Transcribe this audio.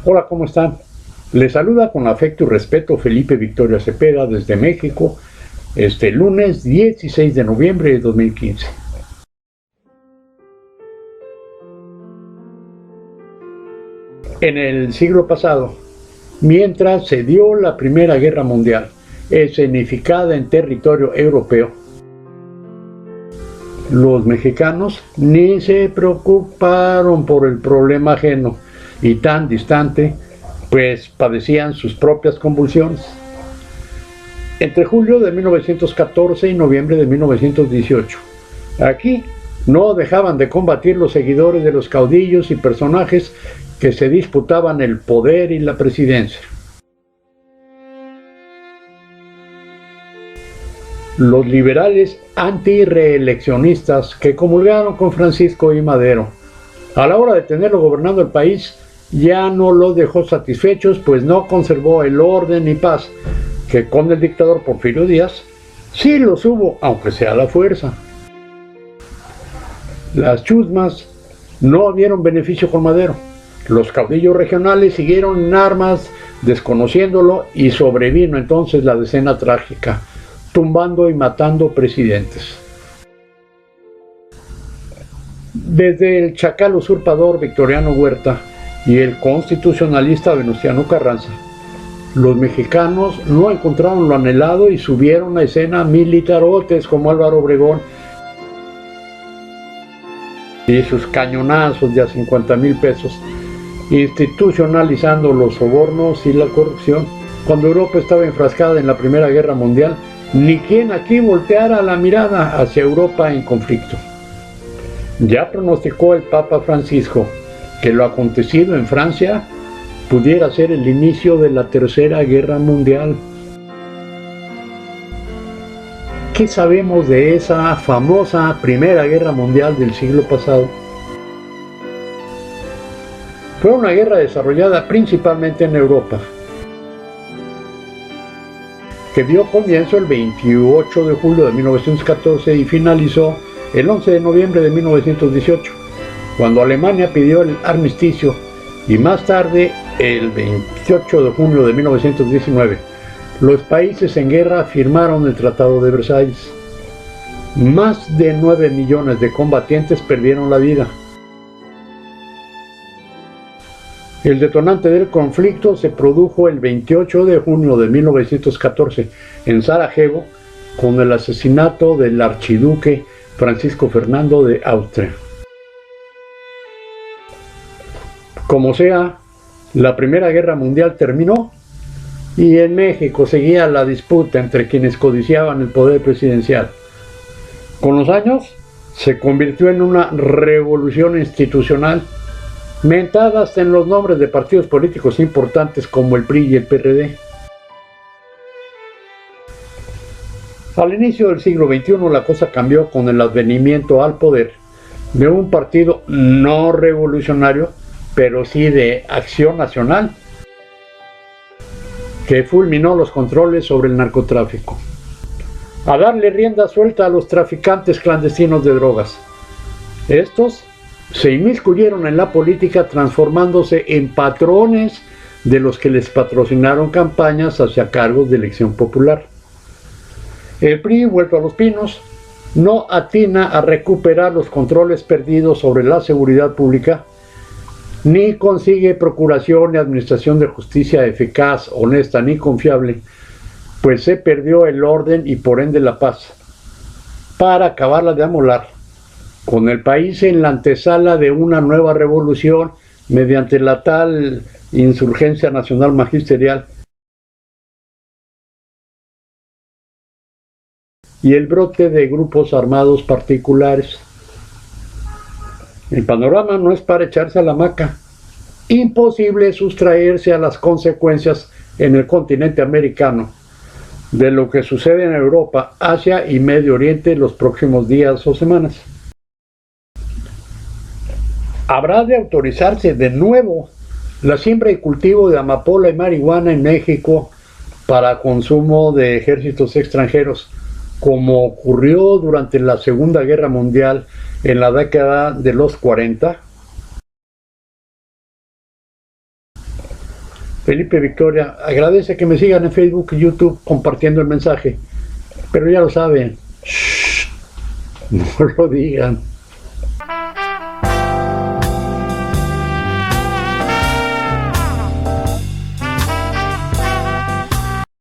Hola, ¿cómo están? Les saluda con afecto y respeto Felipe Victoria Cepeda desde México, este lunes 16 de noviembre de 2015. En el siglo pasado, mientras se dio la Primera Guerra Mundial, escenificada en territorio europeo, los mexicanos ni se preocuparon por el problema ajeno y tan distante, pues padecían sus propias convulsiones. Entre julio de 1914 y noviembre de 1918, aquí no dejaban de combatir los seguidores de los caudillos y personajes que se disputaban el poder y la presidencia. Los liberales antireeleccionistas que comulgaron con Francisco I. Madero, a la hora de tenerlo gobernando el país, ya no los dejó satisfechos, pues no conservó el orden y paz que con el dictador Porfirio Díaz sí los hubo, aunque sea a la fuerza. Las chusmas no vieron beneficio con Madero. Los caudillos regionales siguieron en armas, desconociéndolo, y sobrevino entonces la decena trágica, tumbando y matando presidentes. Desde el chacal usurpador Victoriano Huerta y el constitucionalista Venustiano Carranza, los mexicanos no encontraron lo anhelado y subieron a escena militarotes como Álvaro Obregón y sus cañonazos de a 50,000 pesos, institucionalizando los sobornos y la corrupción. Cuando Europa estaba enfrascada en la Primera Guerra Mundial, ni quien aquí volteara la mirada hacia Europa en conflicto. Ya pronosticó el Papa Francisco que lo acontecido en Francia pudiera ser el inicio de la Tercera Guerra Mundial. ¿Qué sabemos de esa famosa Primera Guerra Mundial del siglo pasado? Fue una guerra desarrollada principalmente en Europa, que dio comienzo el 28 de julio de 1914 y finalizó el 11 de noviembre de 1918, cuando Alemania pidió el armisticio, y más tarde, el 28 de junio de 1919, los países en guerra firmaron el Tratado de Versalles. Más de 9 millones de combatientes perdieron la vida. El detonante del conflicto se produjo el 28 de junio de 1914 en Sarajevo, con el asesinato del archiduque Francisco Fernando de Austria. Como sea, la Primera Guerra Mundial terminó y en México seguía la disputa entre quienes codiciaban el poder presidencial. Con los años se convirtió en una revolución institucional, mentada hasta en los nombres de partidos políticos importantes como el PRI y el PRD. Al inicio del siglo XXI la cosa cambió con el advenimiento al poder de un partido no revolucionario, pero sí de acción nacional, que fulminó los controles sobre el narcotráfico, a darle rienda suelta a los traficantes clandestinos de drogas. Estos se inmiscuyeron en la política, transformándose en patrones de los que les patrocinaron campañas hacia cargos de elección popular. El PRI, vuelto a los pinos, no atina a recuperar los controles perdidos sobre la seguridad pública, ni consigue procuración ni administración de justicia eficaz, honesta ni confiable, pues se perdió el orden y por ende la paz. Para acabarla de amolar, con el país en la antesala de una nueva revolución mediante la tal insurgencia nacional magisterial y el brote de grupos armados particulares. El panorama no es para echarse a la hamaca. Imposible sustraerse a las consecuencias en el continente americano de lo que sucede en Europa, Asia y Medio Oriente en los próximos días o semanas. Habrá de autorizarse de nuevo la siembra y cultivo de amapola y marihuana en México para consumo de ejércitos extranjeros, como ocurrió durante la Segunda Guerra Mundial en la década de los 40. Felipe Victoria agradece que me sigan en Facebook y YouTube compartiendo el mensaje, pero ya lo saben, shh, no lo digan.